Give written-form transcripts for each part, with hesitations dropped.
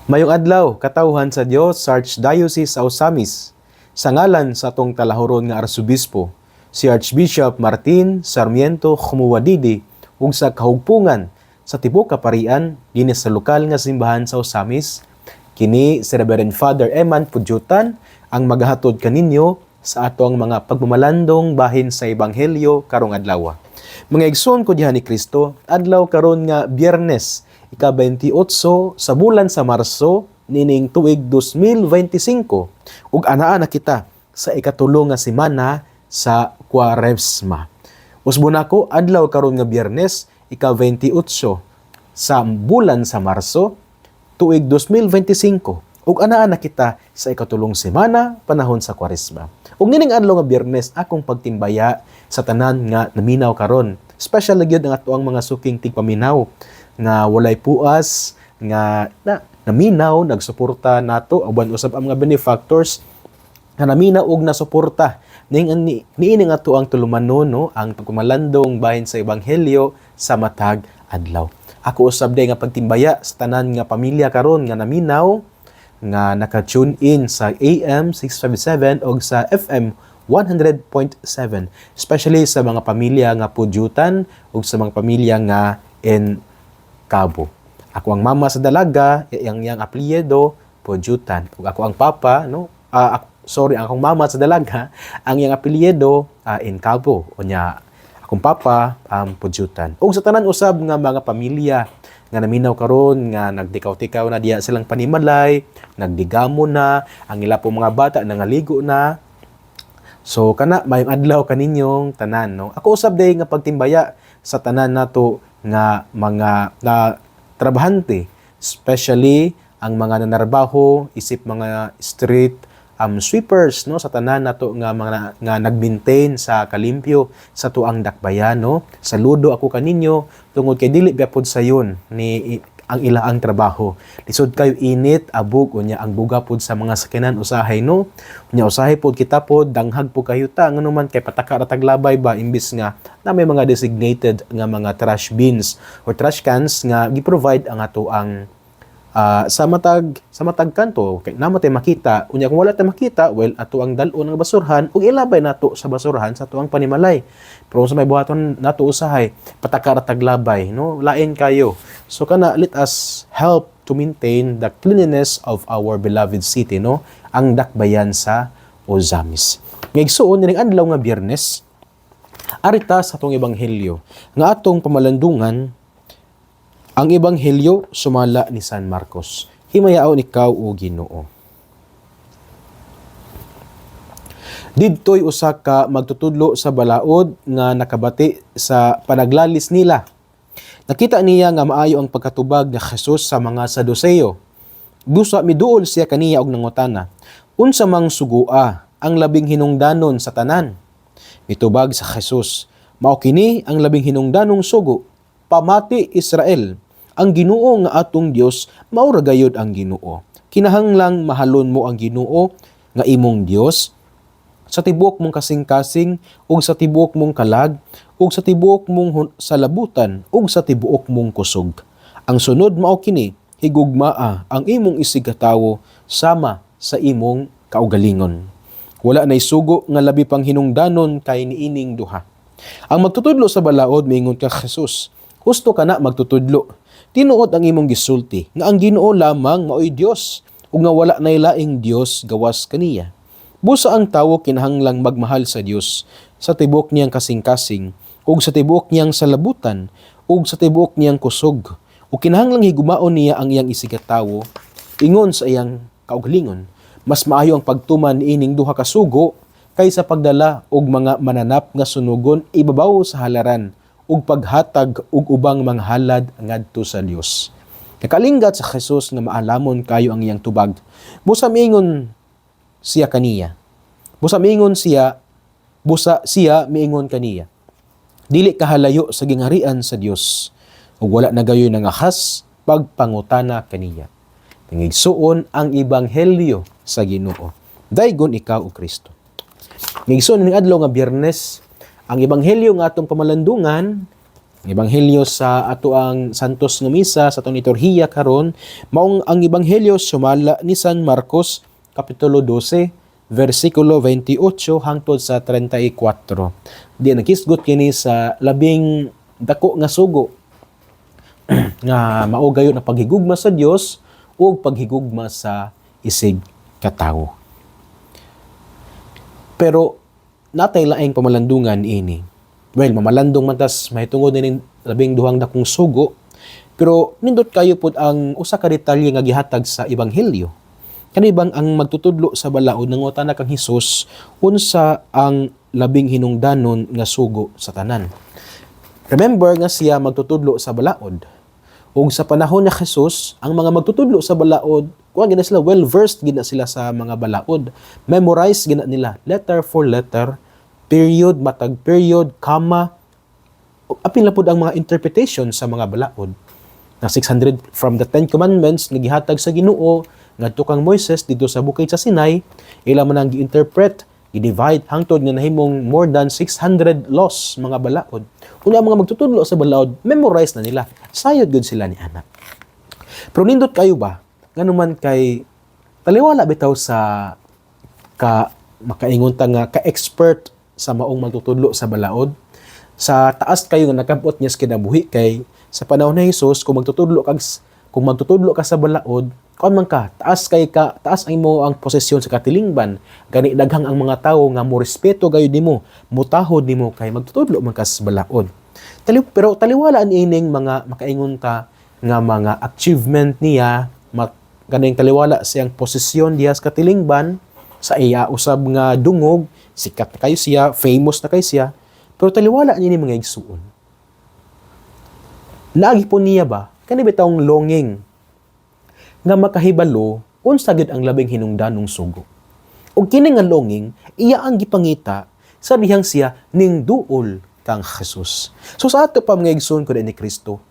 Mayong adlaw, katawhan sa Dios sa Archdiocese sa Osamis, sa ngalan sa atong talahuron nga Arsobispo, si Archbishop Martin Sarmiento Khumuwadidi, ug sa kahugpungan sa tibuok kaparian dinhi sa lokal nga simbahan sa Osamis, kini si Reverend Father Eman Pudyutan ang maghatod kaninyo sa atong mga pagmamalandong bahin sa Ebanghelyo karong adlaw. Mga igsoon ko diha ni Kristo, adlaw karon nga Biyernes, ika-28 sa bulan sa Marso nining tuig 2025 ug anaa na kita sa ikatulo nga semana sa Kwaresma. Usbon ako adlaw karon nga Biyernes, ika-28 sa bulan sa Marso tuig 2025 ug anaa na kita sa ikatulong semana panahon sa Kwaresma. Ug nining adlaw nga Biyernes akong pagtimbaya sa tanan nga naminaw karon. Special gyud ang atoang mga suking tigpaminaw nga walay puas nga naminaw nagsuporta nato aban usab ang mga benefactors nga naminaw og nasuporta niining ato ang tulumanon no ang pagkumalandong bahin sa Ebanghelyo sa matag adlaw. Ako usab day nga pagtimbaya sa tanan nga pamilya karon nga naminaw nga naka-tune in sa AM 657 o sa FM 100.7, especially sa mga pamilya nga Pudyutan o sa mga pamilya nga in Cabo. Ako ang mama sa dalaga, yang apelyido Pudyutan. Ug ako ang papa, no? Ang akong mama sa dalaga, ang yang apelyido in Cabo. Unya akong papa Pudyutan. Ug sa tanan usab nga mga pamilya nga naminaw karon nga nagdikaw-tikaw na diya silang panimalay, nagdigamo na, ang ila po mga bata nangaligo na. So kana mayong adlaw kaninyong tanan, no. Ako usab day nga pagtimbaya sa tanan nato nga mga trabahante, especially ang mga nanarbaho isip mga street sweepers, no, sa tanan nato nga mga nga nagmaintain sa kalimpyo sa tuang dakbayan, no. Saludo ako kaninyo tungod kay dili gyapon sayon ni ang ilaang trabaho. Lisod kayo init, abog, unya ang buga pod sa mga sakinan usahay, no. Unya usahay pod kita pod, danghag po kayo ta, ngano man kay pataka ra taglabay ba imbis nga na may mga designated nga mga trash bins or trash cans nga gi-provide ang ato ang sa matag kanto kay namo tay makita. Unya kung wala tay makita, well ato ang dal-on nga basurhan ug ilabay nato sa basurhan sa tuang panimalay. Pero sa may buhaton nato usahay pataka ra taglabay, no, lain kayo. So kana let us help to maintain the cleanliness of our beloved city, no, ang dakbayan sa Osamis. Ngigsuon ning adlaw nga Biyernes, arita sa atong ebanghelyo nga atong pamalandungan. Ang Ebanghelyo sumala ni San Marcos. Himayaon ikaw o Ginoo. Didtoy usa ka magtutudlo sa balaod nga nakabati sa panaglalis nila. Nakita niya nga maayo ang pagkatubag ni Jesus sa mga Saduceo. Busa miduol siya kaniya og nangutana, unsa mang sugua ang labing hinungdanon sa tanan? Mitubag sa Jesus, mao kini ang labing hinungdanong sugo. Pamati Israel, ang Ginoo nga atong Dios mao ra gayud ang Ginoo. Kinahanglang mahalon mo ang Ginoo nga imong Dios sa tibuok mong kasing-kasing ug sa tibuok mong kalag ug sa tibuok mong salabutan ug sa tibuok mong kusog. Ang sunod mao kini, higugmaa ang imong isigatawo sama sa imong kaugalingon. Wala nay sugo nga labi pang hinungdanon kay niining duha. Ang magtutudlo sa balaod miingon ka Jesus, husto ka na magtutudlo. Tinuod ang imong gisulti nga ang Ginoo lamang maoy Dios ug nga wala nay laing Dios gawas kaniya. Busa ang tawo kinahanglang magmahal sa Dios sa tibuok niyang kasing-kasing ug sa tibuok niyang salabutan ug sa tibuok niyang kusog. Ug kinahanglang higumaon niya ang iyang isigatawo ingon sa iyang kaugalingon. Mas maayo ang pagtuman niining duha ka sugo kaysa pagdala og mga mananap nga sunugon ibabaw sa halaran ug paghatag ug ubang mga halad ngadto sa Dios. Nakalinggat sa Jesus nga maalamon kayo ang iyang tubag. Busa miingon siya kaniya. Busa siya miingon kaniya. Dili kahalayo sa gingharian sa Dios ug wala na gayoy nangahas pagpangutana kaniya. Ngigsuon ang ebanghelyo sa Ginoo. Daygon ikaw o Kristo. Ngigsuon ning adlaw nga Biyernes, ang ebanghelyo nga atong pamalandungan Ebanghelyo sa ato ang Santos nga Misa sa atong liturhiya karon maong ang ebanghelyo sumala ni San Marcos kapitulo 12 versikulo 28 hangtod sa 34. Di nakisgot kini sa labing dako nga sugo nga mao gayon na paghigugma sa Dios ug paghigugma sa isig katawo. Pero natay laing pamalandungan ini. Well, mamalandong man tas may tungod ning labing duhang dakong sugo, pero nindot kayo pud ang usa ka detalye nga gihatag sa ebanghelyo. Kani bang ang magtutudlo sa balaod nangutana kang Hesus unsa ang labing hinungdanon nga sugo sa tanan. Remember nga siya magtutudlo sa balaod. Ug sa panahon ni Jesus, ang mga magtutudlo sa balaod, kuha gina sila well-versed gina sila sa mga balaod. Memorize gina nila letter for letter, period, matag period, comma, apil na po ang mga interpretation sa mga balaod. Na 600 from the 10 Commandments, nagihatag sa Ginoo, ngadto kang Moises dito sa bukid sa Sinai, ila man ang gi-interpret, i-divide, hangtod nga nahimong more than 600 laws, mga balaod. Una mga magtutudlo sa balaod, memorize na nila. Sayod good sila ni anak. Pero nindot kayo ba? Nganuman kay, taliwala bitaw sa makaingon ta nga ka-expert sa maong magtutudlo sa balaod. Sa taas kayo nga nakabot niya sa kinabuhi kay sa panahon ni Jesus kung magtutudlo ka sa balaod, kuan man ka, taas ang imo ang posisyon sa katilingban, gani daghang ang mga tawo nga mo respeto gayud nimo, mutahod nimo kay magtutudlo man ka sa balaod. Pero taliwala ining mga makaingon ta nga mga achievement niya, ganing taliwala siyang posisyon diha sa katilingban, sa iya usab nga dungog, sikat na kayo siya, famous na kayo siya, pero taliwala niya ni mga igsuon. Naagi po niya ba, kani bitawng longing, nga makahibalo, unsa gid ang labing hinungdanong sugo. Ug kini nga longing, iya ang gipangita, sa dihang siya, ning duol kang Jesus. So sa ato pa mga igsuon ko ni Kristo,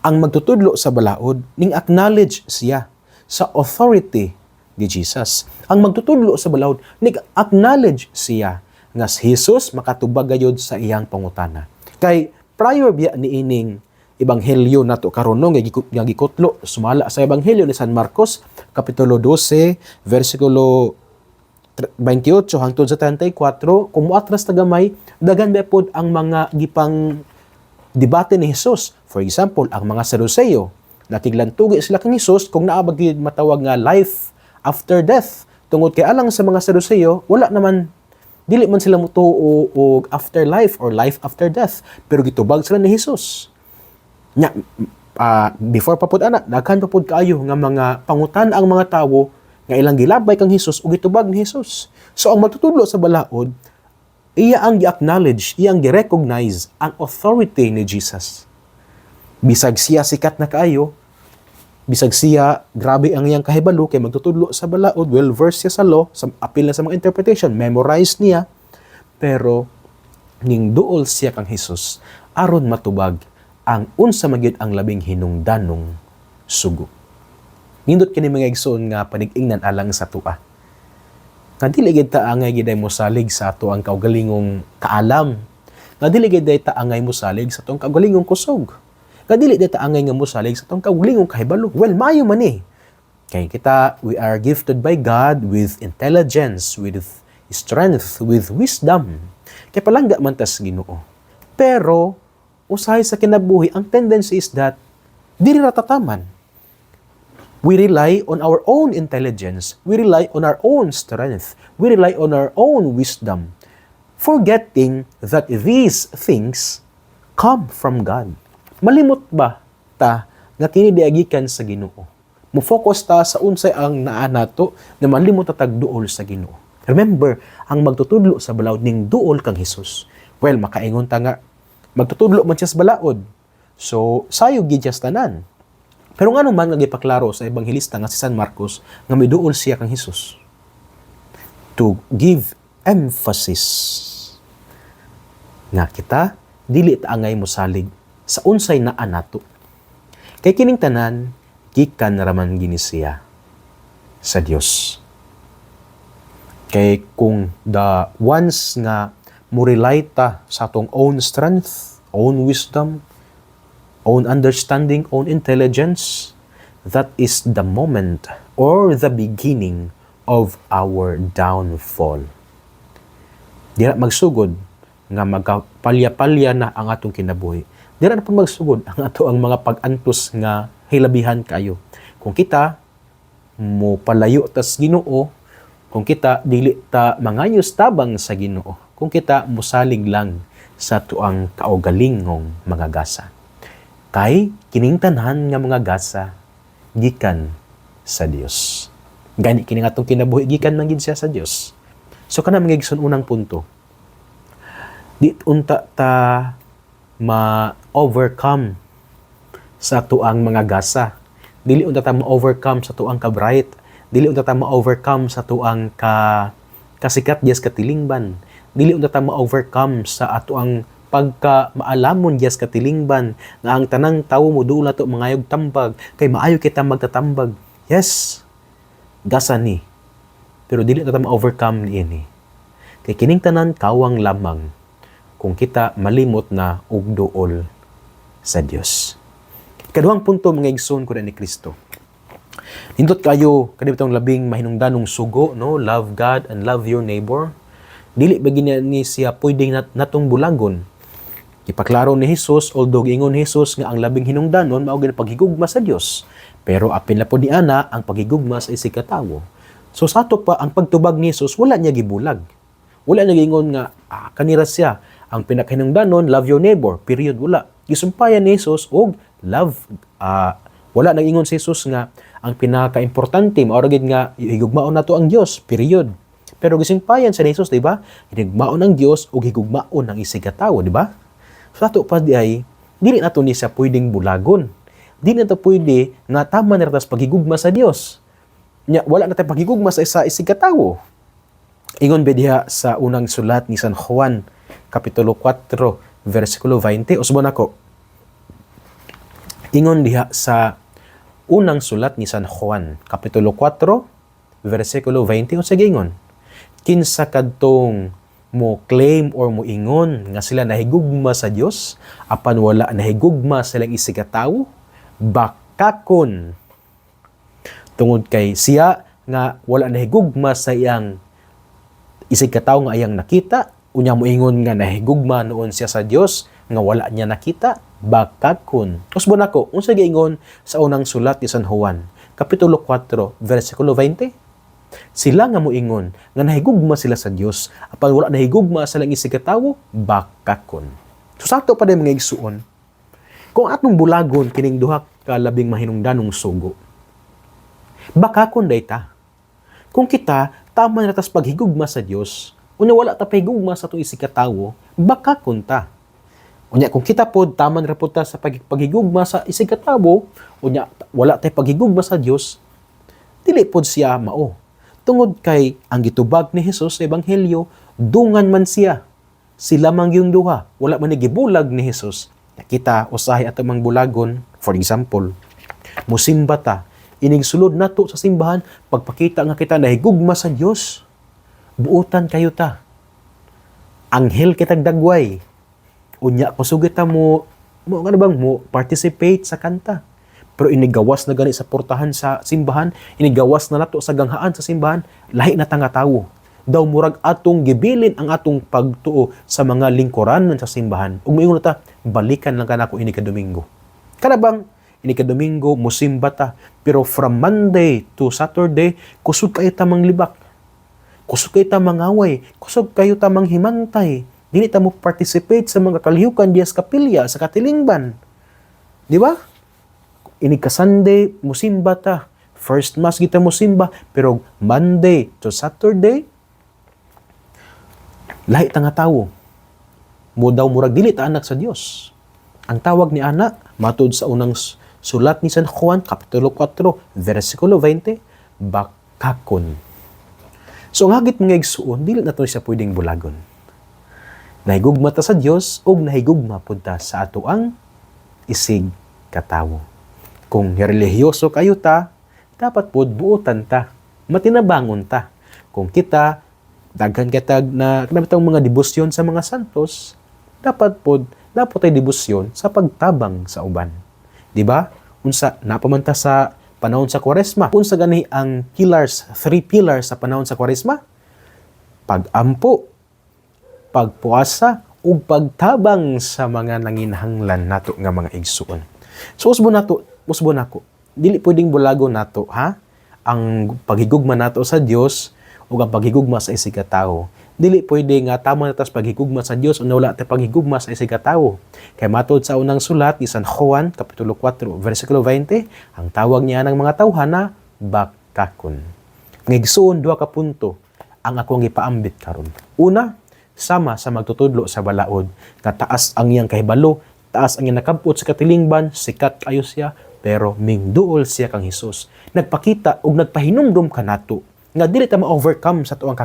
ang magtutudlo sa balaod, ning acknowledge siya sa authority ni Jesus. Ang magtutudlo sa balaod, nag-acknowledge siya nga si Jesus makatubag gayud sa iyang pangutana. Kay prior biya ni ining ebanghelyo nato karon nga gikutlo sumala sa ebanghelyo ni San Marcos kapitulo 12 versikulo 28 hangtod sa 34, kung muatras ta gamay, daghan ba pod ang mga gipang debate ni Jesus. For example, ang mga Saduceo, nakiglantugi sila kang Jesus kung naa ba gid matawag nga life after death. Tungod kay alang sa mga Saduceo, wala naman, dili man sila mutuo og afterlife or life after death. Pero gitubag sila ni Jesus. Nya, before pa pud ana, daghan pa pud kaayo nga mga pangutan ang mga tawo nga ilang gilabay kang Jesus ug gitubag ni Jesus. So ang matutudlo sa balaod, iya ang gi-acknowledge, iya ang gi-recognize ang authority ni Jesus. Bisag siya sikat na kaayo, bisag siya grabe ang iyang kahibalo kay magtutudlo sa balaod, well-versed siya sa law, sa apil na sa mga interpretation, memorize niya, pero ning duol siya kang Jesus aron matubag ang unsa magyud ang labing hinungdanong sugo. Nindot kini mga igsoon nga panig-ingnan alang sa tua. Nga dili gid ta angay gid mo salig sa ato ang kaugalingong kaalam. Nga dili gid ta angay mo salig sa atong kaugalingong kusog. Nga dili gid ta angay nga mo salig sa atong kaugalingong kahibalo. Well, maayo man eh. Kay kita, we are gifted by God with intelligence, with strength, with wisdom. Kay palangga man tas Ginoo. Pero usahay sa kinabuhi, ang tendency is that dili ra tataman. We rely on our own intelligence. We rely on our own strength. We rely on our own wisdom, forgetting that these things come from God. Malimot ba ta nga kini diagikan sa Ginoo? Mo-focus ta sa unsay ang naa nato na malimot ta tagduol sa Ginoo. Remember, ang magtutudlo sa balaod ning duol kang Hesus. Well, makaingon ta nga magtutudlo man siya sa balaod. So, sayog gid siya tanan. Pero nga naman nga gipaklaro sa ebanghelista nga si San Marcos nga miduol siya kang Hesus. To give emphasis nga kita dili ta angay mosalig sa unsay naa nato. Kay kining tanan gikan raman gini siya sa Dios. Kay kung the ones nga mo rely ta sa atong own strength, own wisdom, own understanding, own intelligence, that is the moment or the beginning of our downfall. Dira magsugod nga magpalya-palya na ang atong kinabuhi. Dira na po magsugod ang ato ang mga pag-antos nga hilabihan kayo. Kung kita mo palayo tas Ginoo, kung kita dili ta mangayos tabang sa Ginoo, kung kita musalig lang sa tuang kaugalingong mga gasa. Kay kining tanan nga mga gasa gikan sa Dios. Gani kini nga atong kinabuhi gikan man gid siya sa Dios. So kana mga igsoon unang punto. Di unta ta ma-overcome sa tuang mga gasa. Dili unta ta ma-overcome sa tuang ka-bright. Dili unta ta ma-overcome sa tuang kasikat dias katilingban. Dili unta ta ma-overcome sa atuang pagka maalamon dias katilingban nga ang tanang tawo mo duol nato mangayog tambag kay maayo kita magtatambag. Yes. Gasa ni. Pero dili unta ta ma-overcome niini. Kay kining tanan kawang lamang kung kita malimot na og duol sa Dios. Ikaduhang punto mga igsoon ko ni Kristo. Nindot kayo kadibitong labing mahinungdanong sugo, no? Love God and love your neighbor. Dili ba ni siya pwedeng natong bulagon. Ipaklaro ni Jesus, although ingon ni Jesus nga ang labing hinungdanon mao gid paghigugma sa Dios. Pero apil na po ni ana ang paghigugma sa isig ka tawo. So sa ato pa ang pagtubag ni Jesus wala niya gibulag. Wala niya gingon nga kanira siya ang pinakahinungdanon love your neighbor, period, wala. Gisumpayan ni Jesus og love wala nang ingon si Jesus nga ang pinaka-importante mao gid nga higugmaon nato ang Dios, period. Pero gisumpayan sa Jesus, di ba? Higugmaon ang Dios ug higugmaon ang isig ka tawo, di ba? So ato pa di ay dili nato ni siya pwedeng bulagon. Dili nato pwede nga tama na tas paghigugma sa Dios. Nya wala na tay paghigugma sa isa isig ka tawo. Ingon ba diha sa unang sulat ni San Juan kapitulo 4 versikulo 20 usbon ako. Ingon diha sa unang sulat ni San Juan kapitulo 4 versikulo 20 unsa gingon? Kinsa kadtong mo claim or mo ingon nga sila nahigugma sa Dios apan wala nahigugma silang isig ka tawo, bakakon. Tungod kay siya nga wala nahigugma sa iyang isig ka tawo nga iyang nakita, unya mo ingon nga nahigugma noon siya sa Dios nga wala niya nakita, bakakon. Usbon ako, unsa giingon sa unang sulat ni San Juan kapitulo 4 versikulo 20? Sila nga moingon nga nahigugma sila sa Dios apan wala nahigugma sa lang isig ka tawo, bakakon. So sakto pa day mga igsuon. Kung atong bulagon kining duha ka labing mahinungdanong sugo, bakakon day ta. Kung kita tama na tas paghigugma sa Dios, unya wala ta paghigugma sa atong isig ka tawo, bakakon ta. Unya kung kita pod tama ra pod ta sa paghigugma sa isig ka tawo, unya wala tay paghigugma sa Dios, dili pod siya mao. Tungod kay ang gitubag ni Jesus sa ebanghelyo, dungan man siya. Sila mang yung duha, wala man gibulag ni Jesus. Kita usahay ato mang bulagon, for example, musimba ta, ining sulod nato sa simbahan, pagpakita nga kita nahigugma sa Dios, buutan kayo ta. Anghel kitag dagway. Unya kusugit ta mo ano bang mo participate sa kanta. Pero inigawas na gani sa portahan sa simbahan, inigawas na nato sa ganghaan sa simbahan, lahi na ta nga tawo. Daw murag atong gibilin ang atong pagtuo sa mga lingkuranan sa simbahan. Ug moingon ta, balikan lang kanako ini ka Domingo. Kana bang ini ka Domingo musimba ta, pero from Monday to Saturday kusog kayo ta manglibak. Kusog kayo ta mangaway, kusog kayo ta manghimantay. Dili ta mo participate sa mga kalihukan dias kapilya sa katilingban. Di ba? Ini ka Sunday, musimba ta. First Mass kita musimba, pero Monday to Saturday, lahi ta nga tawo. Mo daw murag dili ta anak sa Dios. Ang tawag ni anak, matud sa unang sulat ni San Juan, kapitulo 4, versikulo 20, bakakon. So ang hagit mga igsuon, dili na to siya pwedeng bulagon. Nahigugma ta sa Dios, o nahigugma pud ta sa ato ang isig katawo. Kung relihiyoso kayo ta, dapat pod buutan ta, matinabangon ta. Kung kita, daghan kitag na kanabitang mga debosyon sa mga santos, dapat pod naputay debosyon sa pagtabang sa uban. Di ba? Unsa napamanta sa panahon sa Kwaresma. Unsa gani ang pillars, 3 pillars sa panahon sa Kwaresma? Pag-ampo, pagpuasa, ug pagtabang sa mga nanginahanglan nato nga mga igsuon. So usbo nako, dili pwedeng bulagon nato ha ang paghigugma nato sa Dios ug ang paghigugma sa isig ka tawo. Dili pwede nga tama na tas paghigugma sa Dios o wala ta paghigugma sa isig ka tawo. Kay matod sa unang sulat ni San Juan kapitulo 4 versikulo 20, ang tawag niya ng mga tawhana bakakon. Ngigsuon duha ka punto ang akong ipaambit karon. Una, sama sa magtutudlo sa balaod nga taas ang iyang kahibalo, taas ang iyang nakabot sa katilingban, sikat kayo siya, pero mingduol siya kang Hesus. Nagpakita ug nagpahinumdum kanato nga dili ta ma-overcome sa tuang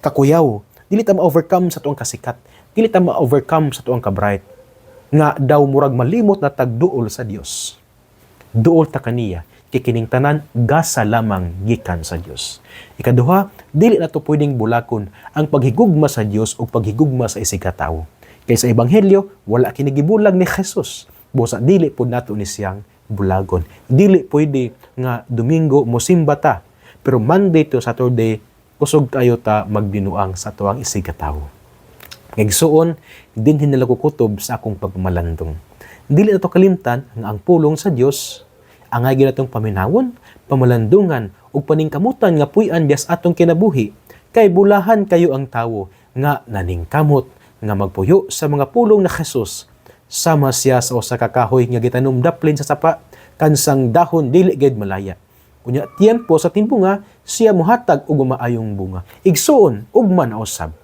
kakuyaw, dili ta ma-overcome sa tuang kasikat, dili ta ma-overcome sa tuang kabright, nga daw murag malimot na tagduol sa Dios. Duol ta kaniya, kikining tanan gasa lamang gikan sa Dios. Ikaduha, dili na to pwedeng bulakon ang paghigugma sa Dios o paghigugma sa isig ka tawo. Kay sa ebanghelyo, wala kinigibulag ni Jesus. Busa dili pud nato ni siyang bulagon. Dili pwede nga Domingo mosimba ta, pero Monday to Saturday kusog kayo ta magbinuang sa tuwang isig ka tawo. Ngigsuon, dinhin nila kukutob sa akong pagmalandong. Dili na to kalimtan nga ang pulong sa Dios angay ginatong paminawon, pamalandungan ug paningkamutan nga puy-an bias atong kinabuhi kay bulahan kayo ang tawo nga naningkamot nga magpuyo sa mga pulong na Jesus. Sama siya sa usa ka kahoy nga gitanom daplin sa sapa kansang dahon dili gid malaya. Unya tiempo sa timbunga siya mohatag og maayong bunga. Igsuon ug man usab.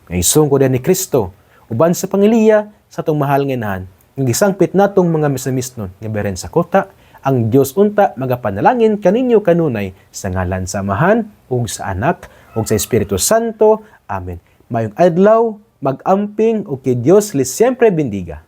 Ngayon ko din ni Kristo uban sa pangiliya sa tong mahal nga inahan. Gisangpit natong mga misamisnon nga beren sa kota. Ang Dios unta magapanalangin kaninyo kanunay sa ngalan sa Amahan ug sa Anak ug sa Espiritu Santo. Amen. Mayong adlaw, mag-amping ug kay Dios li siempre bendiga.